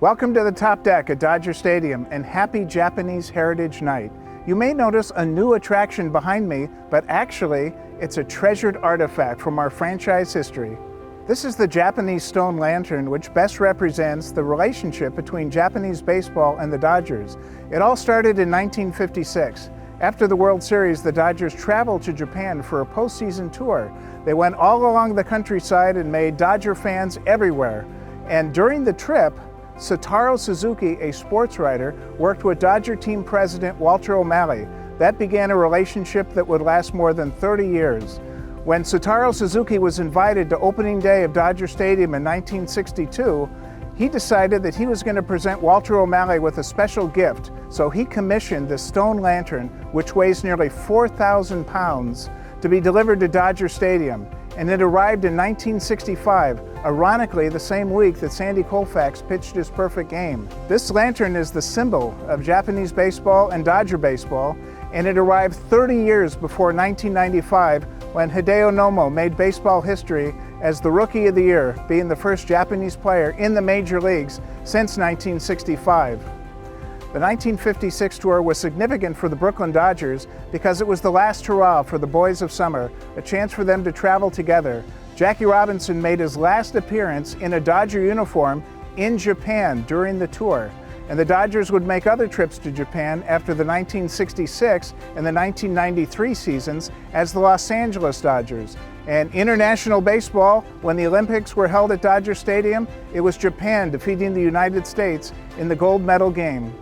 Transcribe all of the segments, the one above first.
Welcome to the top deck at Dodger Stadium and happy Japanese Heritage Night. You may notice a new attraction behind me, but actually it's a treasured artifact from our franchise history. This is the Japanese stone lantern, which best represents the relationship between Japanese baseball and the Dodgers. It all started in 1956. After the World Series, the Dodgers traveled to Japan for a postseason tour. They went all along the countryside and made Dodger fans everywhere. And during the trip, Satoru Suzuki, a sports writer, worked with Dodger team president Walter O'Malley. That began a relationship that would last more than 30 years. When Satoru Suzuki was invited to opening day of Dodger Stadium in 1962, he decided that he was going to present Walter O'Malley with a special gift. So he commissioned this stone lantern, which weighs nearly 4,000 pounds, to be delivered to Dodger Stadium. And it arrived in 1965, ironically the same week that Sandy Koufax pitched his perfect game. This lantern is the symbol of Japanese baseball and Dodger baseball, and it arrived 30 years before 1995 when Hideo Nomo made baseball history as the Rookie of the Year, being the first Japanese player in the major leagues since 1965. The 1956 tour was significant for the Brooklyn Dodgers because it was the last hurrah for the Boys of Summer, a chance for them to travel together. Jackie Robinson made his last appearance in a Dodger uniform in Japan during the tour. And the Dodgers would make other trips to Japan after the 1966 and the 1993 seasons as the Los Angeles Dodgers. And international baseball, when the Olympics were held at Dodger Stadium, it was Japan defeating the United States in the gold medal game.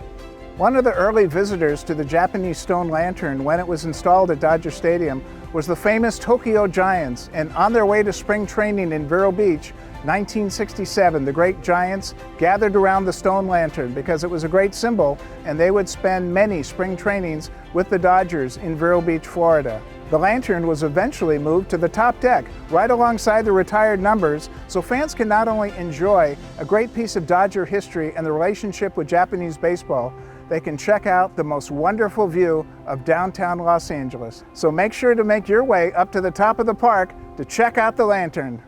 One of the early visitors to the Japanese stone lantern when it was installed at Dodger Stadium was the famous Tokyo Giants, and on their way to spring training in Vero Beach, 1967, the great Giants gathered around the stone lantern because it was a great symbol, and they would spend many spring trainings with the Dodgers in Vero Beach, Florida. The lantern was eventually moved to the top deck, right alongside the retired numbers, so fans can not only enjoy a great piece of Dodger history and the relationship with Japanese baseball, they can check out the most wonderful view of downtown Los Angeles. So make sure to make your way up to the top of the park to check out the lantern.